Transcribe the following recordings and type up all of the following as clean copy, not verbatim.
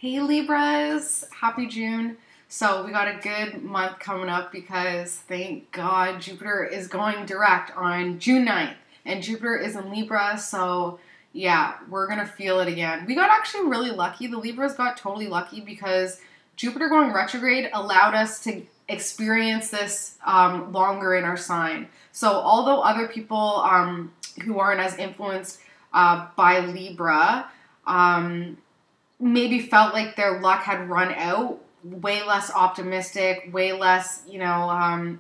Hey Libras, happy June. So we got a good month coming up because thank God Jupiter is going direct on June 9th. And Jupiter is in Libra, so yeah, we're going to feel it again. We got actually really lucky. The Libras got totally lucky because Jupiter going retrograde allowed us to experience this longer in our sign. So although other people who aren't as influenced by Libra, maybe felt like their luck had run out, way less optimistic, way less,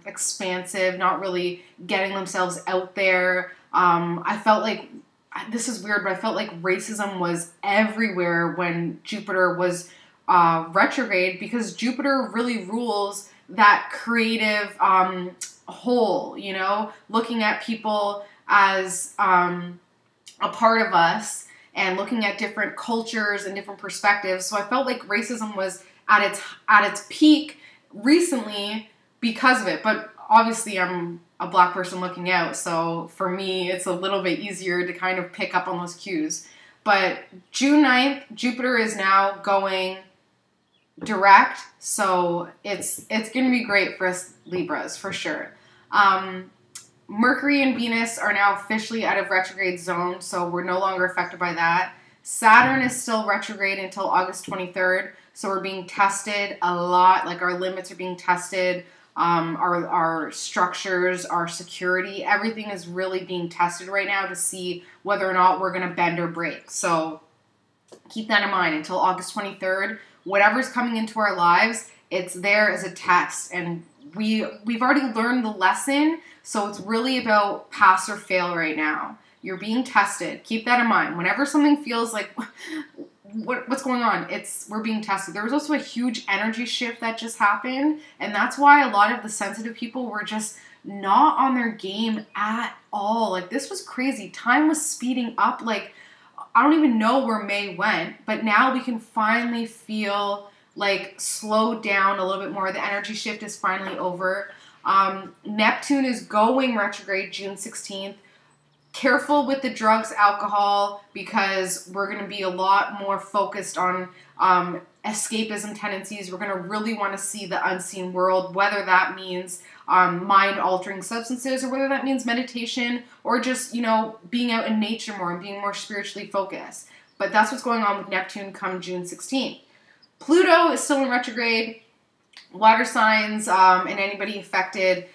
expansive, not really getting themselves out there. I felt like, this is weird, but I felt like racism was everywhere when Jupiter was retrograde because Jupiter really rules that creative whole, looking at people as a part of us and looking at different cultures and different perspectives. So I felt like racism was at its peak recently because of it. But obviously I'm a black person looking out, so for me it's a little bit easier to kind of pick up on those cues. But June 9th, Jupiter is now going direct, so it's going to be great for us Libras for sure. Mercury and Venus are now officially out of retrograde zone, so we're no longer affected by that. Saturn is still retrograde until August 23rd, so we're being tested a lot, like our limits are being tested, our structures, our security, everything is really being tested right now to see whether or not we're going to bend or break. So keep that in mind until August 23rd. Whatever's coming into our lives, it's there as a test, and we've already learned the lesson, so it's really about pass or fail right now. You're being tested. Keep that in mind. Whenever something feels like, what's going on? We're being tested. There was also a huge energy shift that just happened, and that's why a lot of the sensitive people were just not on their game at all. Like, this was crazy. Time was speeding up. Like, I don't even know where May went, but now we can finally feel like slow down a little bit more. The energy shift is finally over. Neptune is going retrograde June 16th. Careful with the drugs, alcohol, because we're going to be a lot more focused on escapism tendencies. We're going to really want to see the unseen world, whether that means mind-altering substances or whether that means meditation or just, being out in nature more and being more spiritually focused. But that's what's going on with Neptune come June 16th. Pluto is still in retrograde. Water signs and anybody affected.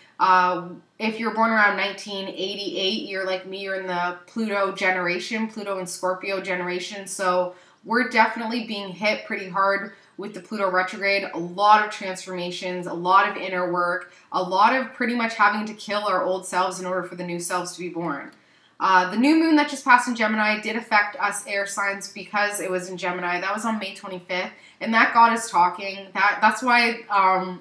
If you're born around 1988, you're like me, you're in the Pluto generation, Pluto and Scorpio generation. So we're definitely being hit pretty hard with the Pluto retrograde. A lot of transformations, a lot of inner work, a lot of pretty much having to kill our old selves in order for the new selves to be born. The new moon that just passed in Gemini did affect us air signs because it was in Gemini. That was on May 25th, and that got us talking. That's why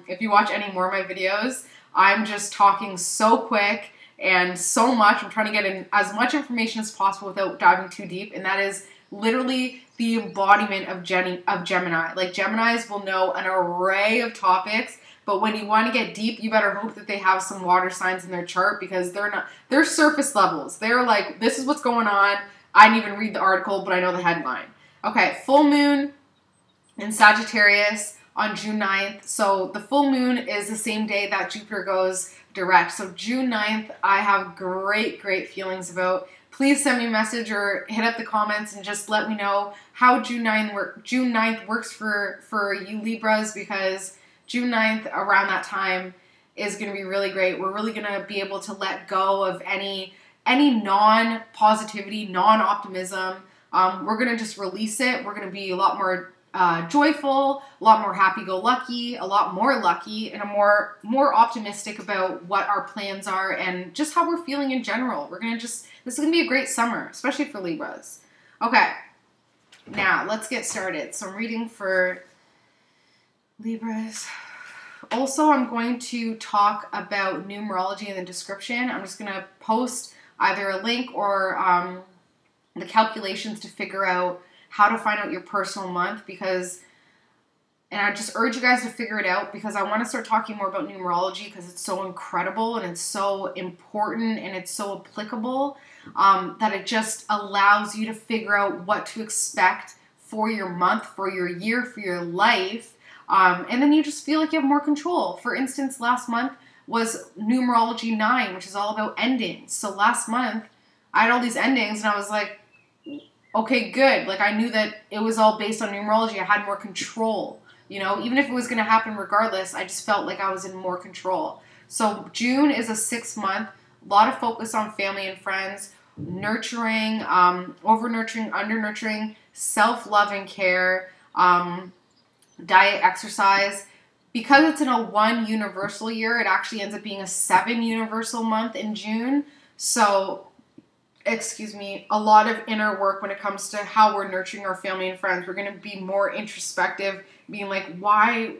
if you watch any more of my videos, I'm just talking so quick and so much. I'm trying to get in as much information as possible without diving too deep, and that is literally the embodiment of Gemini. Like, Geminis will know an array of topics, but when you want to get deep, you better hope that they have some water signs in their chart because they're surface levels. They're like, this is what's going on. I didn't even read the article, but I know the headline. Okay, full moon in Sagittarius on June 9th. So the full moon is the same day that Jupiter goes direct. So June 9th, I have great feelings about. Please send me a message or hit up the comments and just let me know how June 9th works for you Libras, because June 9th, around that time, is going to be really great. We're really going to be able to let go of any non-positivity, non-optimism. We're going to just release it. We're going to be a lot more joyful, a lot more happy-go-lucky, a lot more lucky, and a more optimistic about what our plans are and just how we're feeling in general. This is going to be a great summer, especially for Libras. Okay, now let's get started. So I'm reading for Libras. Also, I'm going to talk about numerology in the description. I'm just going to post either a link or the calculations to figure out how to find out your personal month, and I just urge you guys to figure it out because I want to start talking more about numerology because it's so incredible and it's so important and it's so applicable that it just allows you to figure out what to expect for your month, for your year, for your life. And then you just feel like you have more control. For instance, last month was Numerology 9, which is all about endings. So last month, I had all these endings, and I was like, okay, good. Like, I knew that it was all based on numerology. I had more control. You know, even if it was going to happen regardless, I just felt like I was in more control. So June is a 6 month, a lot of focus on family and friends, nurturing, over-nurturing, under-nurturing, self-love and care, diet, exercise. Because it's in a 1 universal year, it actually ends up being a 7 universal month in June. So, a lot of inner work when it comes to how we're nurturing our family and friends. We're going to be more introspective, being like, why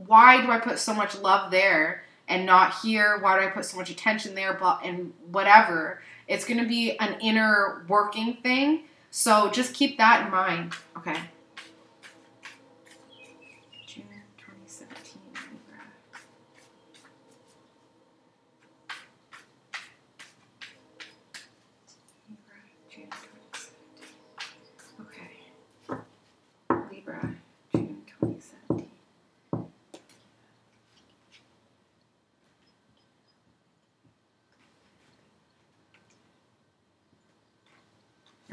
do I put so much love there and not here? Why do I put so much attention there? And whatever. It's going to be an inner working thing. So just keep that in mind. Okay. June 2017. June 2017. Okay. Libra, June 2017.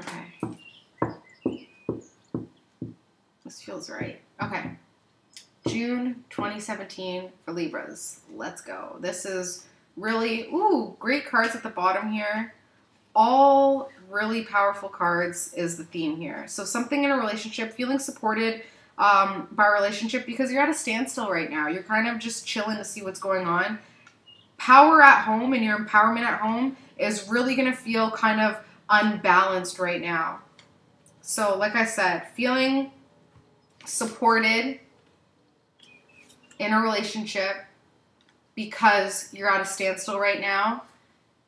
Okay. This feels right. Okay. June 2017 for Libras. Let's go. This is really, great cards at the bottom here. All really powerful cards is the theme here. So something in a relationship, feeling supported by a relationship because you're at a standstill right now. You're kind of just chilling to see what's going on. Power at home and your empowerment at home is really going to feel kind of unbalanced right now. So like I said, feeling supported in a relationship because you're at a standstill right now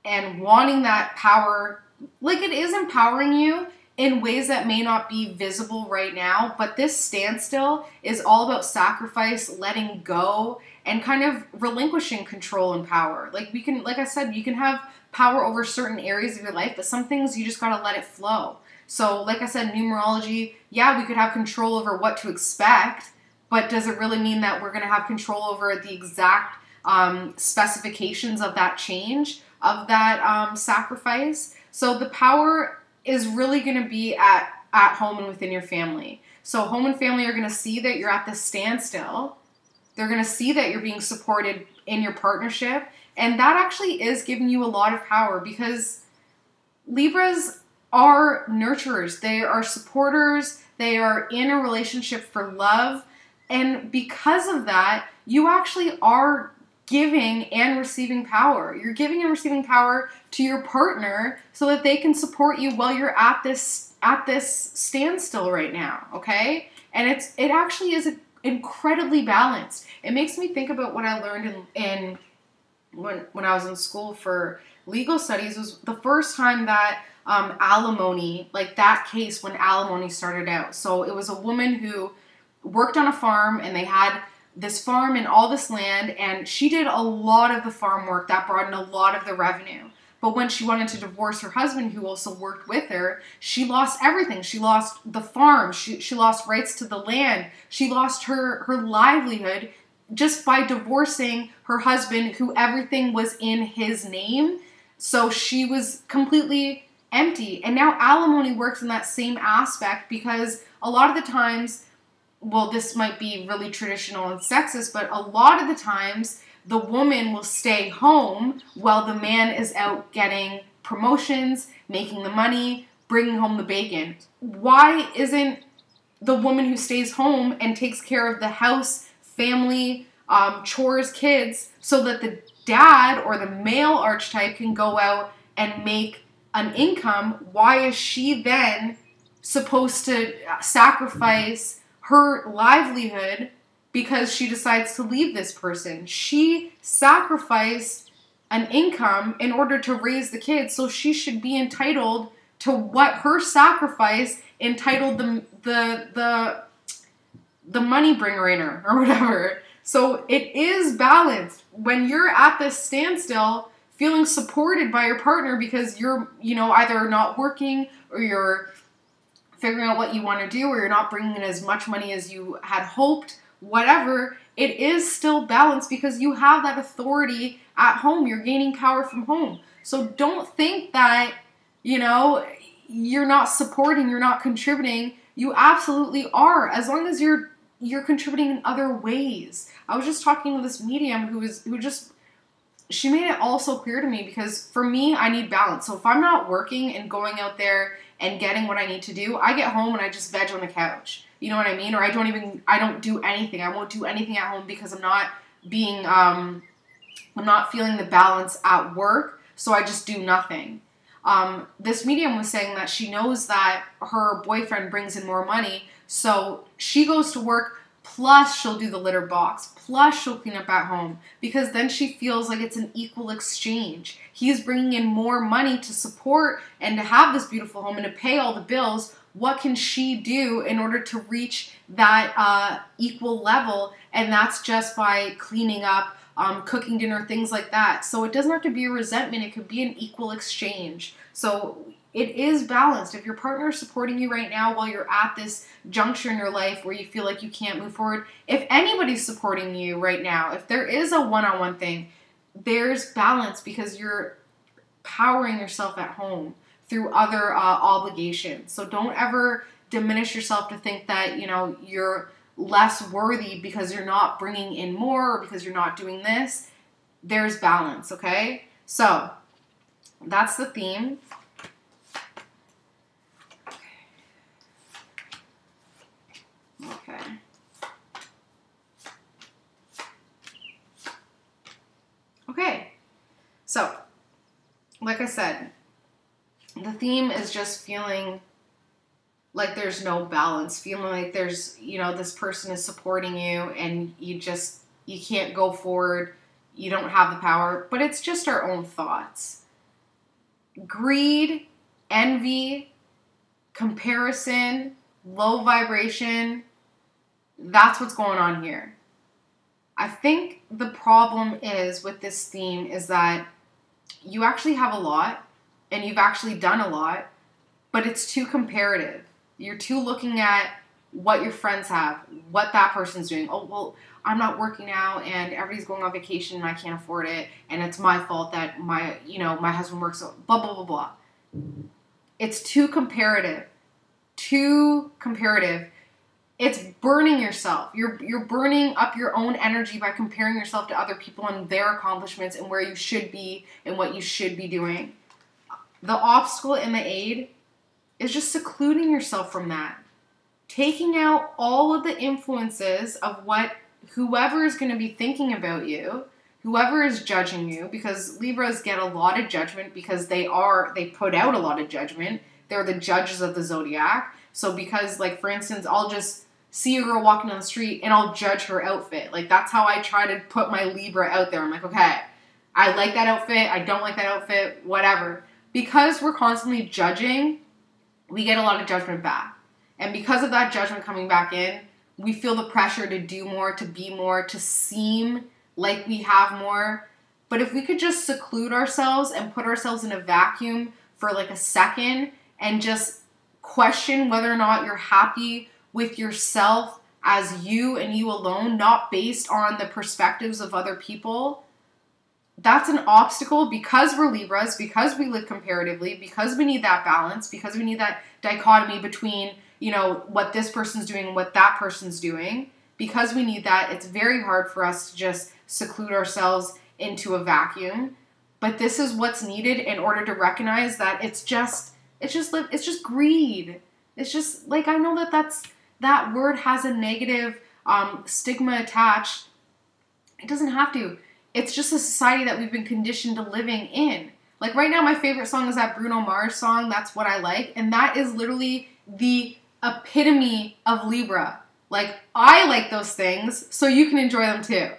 and wanting that power, like it is empowering you in ways that may not be visible right now, but this standstill is all about sacrifice, letting go, and kind of relinquishing control and power. Like I said, you can have power over certain areas of your life, but some things you just gotta let it flow. So like I said, numerology, yeah, we could have control over what to expect, but does it really mean that we're gonna have control over the exact specifications of that change, of that sacrifice? So the power is really going to be at home and within your family. So home and family are going to see that you're at this standstill. They're going to see that you're being supported in your partnership. And that actually is giving you a lot of power because Libras are nurturers. They are supporters. They are in a relationship for love. And because of that, you actually are giving and receiving power. You're giving and receiving power to your partner so that they can support you while you're at this standstill right now, okay? And it actually is incredibly balanced. It makes me think about what I learned in when I was in school for legal studies. Was the first time that alimony, like that case when alimony started out. So it was a woman who worked on a farm and they had this farm and all this land, and she did a lot of the farm work that brought in a lot of the revenue. But when she wanted to divorce her husband, who also worked with her, she lost everything. She lost the farm. She lost rights to the land. She lost her livelihood just by divorcing her husband, who everything was in his name. So she was completely empty. And now alimony works in that same aspect because a lot of the times, well, this might be really traditional and sexist, but a lot of the times the woman will stay home while the man is out getting promotions, making the money, bringing home the bacon. Why isn't the woman who stays home and takes care of the house, family, chores, kids, so that the dad or the male archetype can go out and make an income? Why is she then supposed to sacrifice her livelihood because she decides to leave this person? She sacrificed an income in order to raise the kids, so she should be entitled to what her sacrifice entitled the money bringer in her or whatever. So it is balanced. When you're at this standstill, feeling supported by your partner because you're, either not working or you're figuring out what you want to do, or you're not bringing in as much money as you had hoped, whatever, it is still balanced because you have that authority at home. You're gaining power from home. So don't think that, you know, you're not supporting, you're not contributing. You absolutely are, as long as you're contributing in other ways. I was just talking to this medium she made it all so clear to me, because for me, I need balance. So if I'm not working and going out there and getting what I need to do, I get home and I just veg on the couch. You know what I mean? Or I don't do anything. I won't do anything at home because I'm not feeling the balance at work. So I just do nothing. This medium was saying that she knows that her boyfriend brings in more money. So she goes to work, plus she'll do the litter box, plus she'll clean up at home, because then she feels like it's an equal exchange. He's bringing in more money to support and to have this beautiful home and to pay all the bills. What can she do in order to reach that equal level? And that's just by cleaning up, cooking dinner, things like that. So it doesn't have to be a resentment. It could be an equal exchange. So it is balanced. If your partner is supporting you right now while you're at this juncture in your life where you feel like you can't move forward, if anybody's supporting you right now, if there is a one-on-one thing, there's balance because you're powering yourself at home through other obligations. So don't ever diminish yourself to think that, you know, you're less worthy because you're not bringing in more or because you're not doing this. There's balance, okay? So that's the theme. Okay. Okay. So, like I said, the theme is just feeling like there's no balance, feeling like there's, you know, this person is supporting you and you can't go forward, you don't have the power, but it's just our own thoughts. Greed, envy, comparison, low vibration, that's what's going on here. I think the problem is with this theme is that you actually have a lot and you've actually done a lot, but it's too comparative. You're too looking at what your friends have, what that person's doing. Oh, well, I'm not working now and everybody's going on vacation and I can't afford it. And it's my fault that my husband works, so blah, blah, blah, blah. It's too comparative. Too comparative. It's burning yourself. You're burning up your own energy by comparing yourself to other people and their accomplishments and where you should be and what you should be doing. The obstacle and the aid is just secluding yourself from that. Taking out all of the influences of what whoever is going to be thinking about you, whoever is judging you, because Libras get a lot of judgment because they put out a lot of judgment. They're the judges of the zodiac. So because, like, for instance, I'll just see a girl walking down the street and I'll judge her outfit. Like, that's how I try to put my Libra out there. I'm like, okay, I like that outfit. I don't like that outfit, whatever. Because we're constantly judging, we get a lot of judgment back. And because of that judgment coming back in, we feel the pressure to do more, to be more, to seem like we have more. But if we could just seclude ourselves and put ourselves in a vacuum for like a second and just question whether or not you're happy with yourself as you and you alone, not based on the perspectives of other people, that's an obstacle because we're Libras, because we live comparatively, because we need that balance, because we need that dichotomy between, you know, what this person's doing and what that person's doing. Because we need that, it's very hard for us to just seclude ourselves into a vacuum. But this is what's needed in order to recognize that it's just greed. It's just, like, I know that word has a negative stigma attached. It doesn't have to. It's just a society that we've been conditioned to living in. Like, right now, my favorite song is that Bruno Mars song, That's What I Like. And that is literally the epitome of Libra. Like, I like those things, so you can enjoy them too.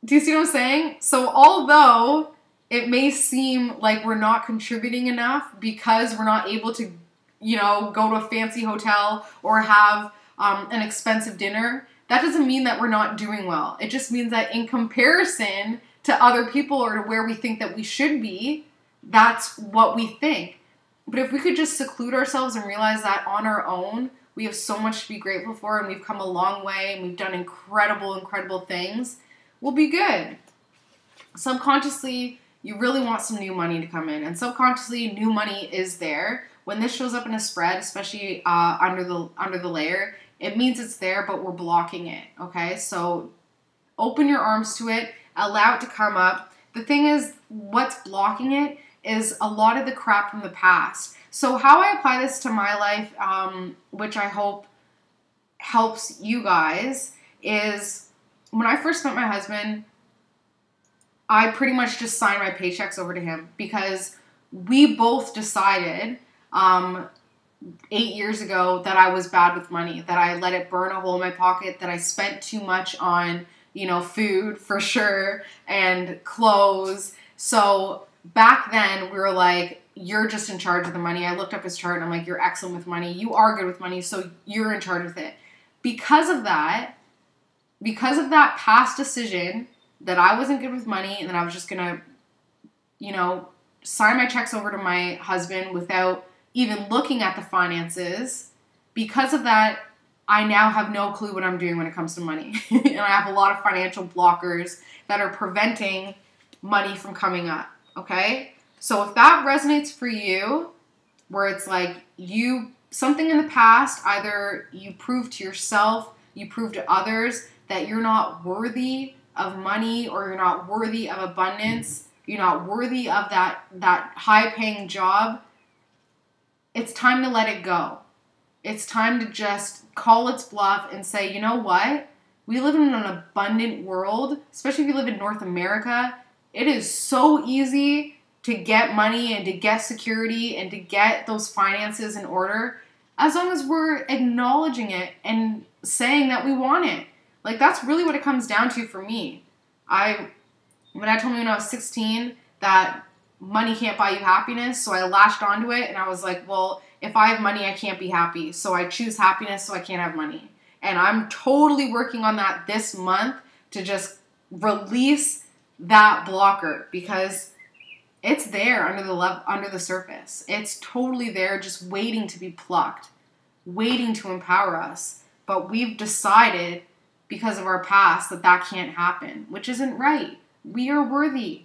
Do you see what I'm saying? So although it may seem like we're not contributing enough because we're not able to, you know, go to a fancy hotel or have an expensive dinner, that doesn't mean that we're not doing well. It just means that in comparison to other people or to where we think that we should be, that's what we think. But if we could just seclude ourselves and realize that on our own, we have so much to be grateful for, and we've come a long way, and we've done incredible, incredible things, we'll be good. Subconsciously, you really want some new money to come in, and subconsciously, new money is there. When this shows up in a spread, especially under the layer, it means it's there, but we're blocking it, okay? So open your arms to it, allow it to come up. The thing is, what's blocking it is a lot of the crap from the past. So how I apply this to my life, which I hope helps you guys, is when I first met my husband, I pretty much just signed my paychecks over to him because we both decided 8 years ago that I was bad with money, that I let it burn a hole in my pocket, that I spent too much on, food for sure and clothes. So back then we were like, you're just in charge of the money. I looked up his chart and I'm like, you're excellent with money. You are good with money, so you're in charge with it. Because of that past decision that I wasn't good with money and that I was just going to, sign my checks over to my husband without even looking at the finances, because of that, I now have no clue what I'm doing when it comes to money. And I have a lot of financial blockers that are preventing money from coming up, okay? So if that resonates for you, where it's like something in the past, either you proved to yourself, you proved to others that you're not worthy of money, or you're not worthy of abundance, you're not worthy of that high-paying job, it's time to let it go. It's time to just call its bluff and say, you know what? We live in an abundant world, especially if you live in North America. It is so easy to get money and to get security and to get those finances in order, as long as we're acknowledging it and saying that we want it. Like, that's really what it comes down to for me. When I told me when I was 16 that money can't buy you happiness, so I latched onto it, and I was like, well, if I have money, I can't be happy. So I choose happiness, so I can't have money. And I'm totally working on that this month to just release that blocker, because it's there under the surface. It's totally there, just waiting to be plucked, waiting to empower us. But we've decided, because of our past, that can't happen, which isn't right. We are worthy.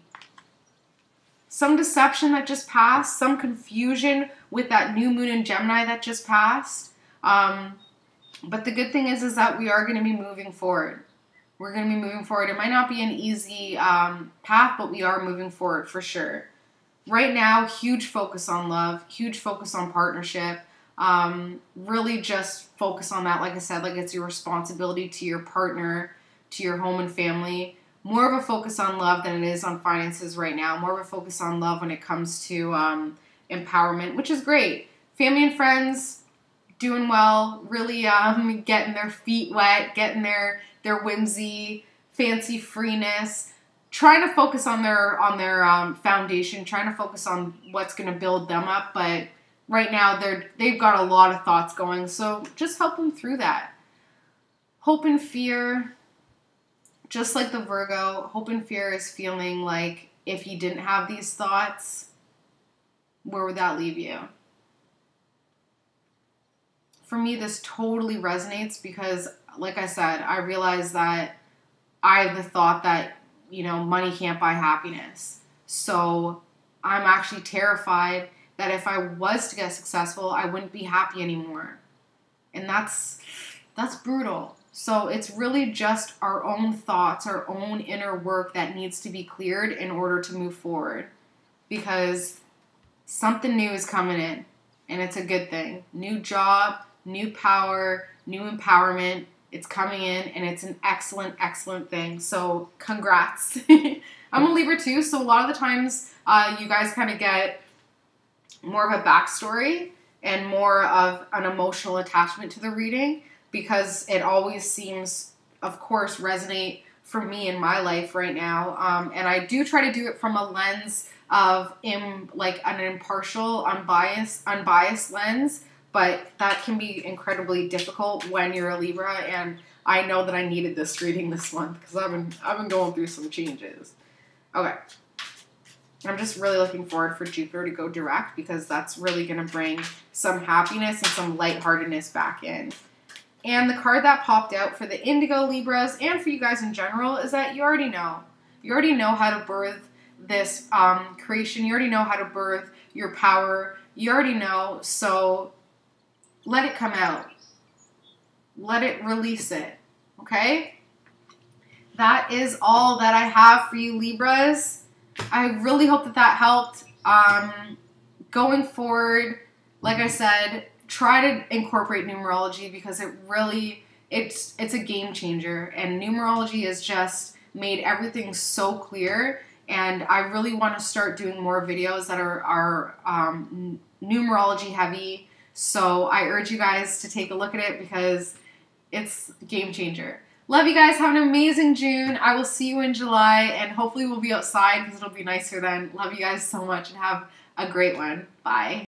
Some deception that just passed, some confusion with that new moon in Gemini that just passed. But the good thing is that we are going to be moving forward. We're going to be moving forward. It might not be an easy path, but we are moving forward for sure. Right now, huge focus on love, huge focus on partnership. Really just focus on that. Like I said, like it's your responsibility to your partner, to your home and family. More of a focus on love than it is on finances right now. More of a focus on love when it comes to empowerment, which is great. Family and friends doing well, really getting their feet wet, getting their whimsy, fancy freeness, trying to focus on their foundation, trying to focus on what's going to build them up. But right now they've got a lot of thoughts going, so just help them through that. Hope and fear. Just like the Virgo, hope and fear is feeling like if you didn't have these thoughts, where would that leave you? For me, this totally resonates because, like I said, I realized that I have the thought that, money can't buy happiness. So I'm actually terrified that if I was to get successful, I wouldn't be happy anymore. And that's brutal. So it's really just our own thoughts, our own inner work that needs to be cleared in order to move forward. Because something new is coming in, and it's a good thing. New job, new power, new empowerment. It's coming in, and it's an excellent, excellent thing. So congrats. I'm a Libra too, so a lot of the times you guys kind of get more of a backstory and more of an emotional attachment to the reading, because it always seems, of course, resonate for me in my life right now. And I do try to do it from a lens of like an impartial, unbiased lens, but that can be incredibly difficult when you're a Libra. And I know that I needed this reading this month because I've been going through some changes. Okay. I'm just really looking forward for Jupiter to go direct because that's really going to bring some happiness and some lightheartedness back in. And the card that popped out for the Indigo Libras and for you guys in general is that you already know. You already know how to birth this creation. You already know how to birth your power. You already know, so let it come out. Let it release it, okay? That is all that I have for you, Libras. I really hope that that helped. Going forward, like I said, try to incorporate numerology because it's a game changer. And numerology has just made everything so clear. And I really want to start doing more videos that are numerology heavy. So I urge you guys to take a look at it because it's a game changer. Love you guys. Have an amazing June. I will see you in July, and hopefully we'll be outside because it'll be nicer then. Love you guys so much, and have a great one. Bye.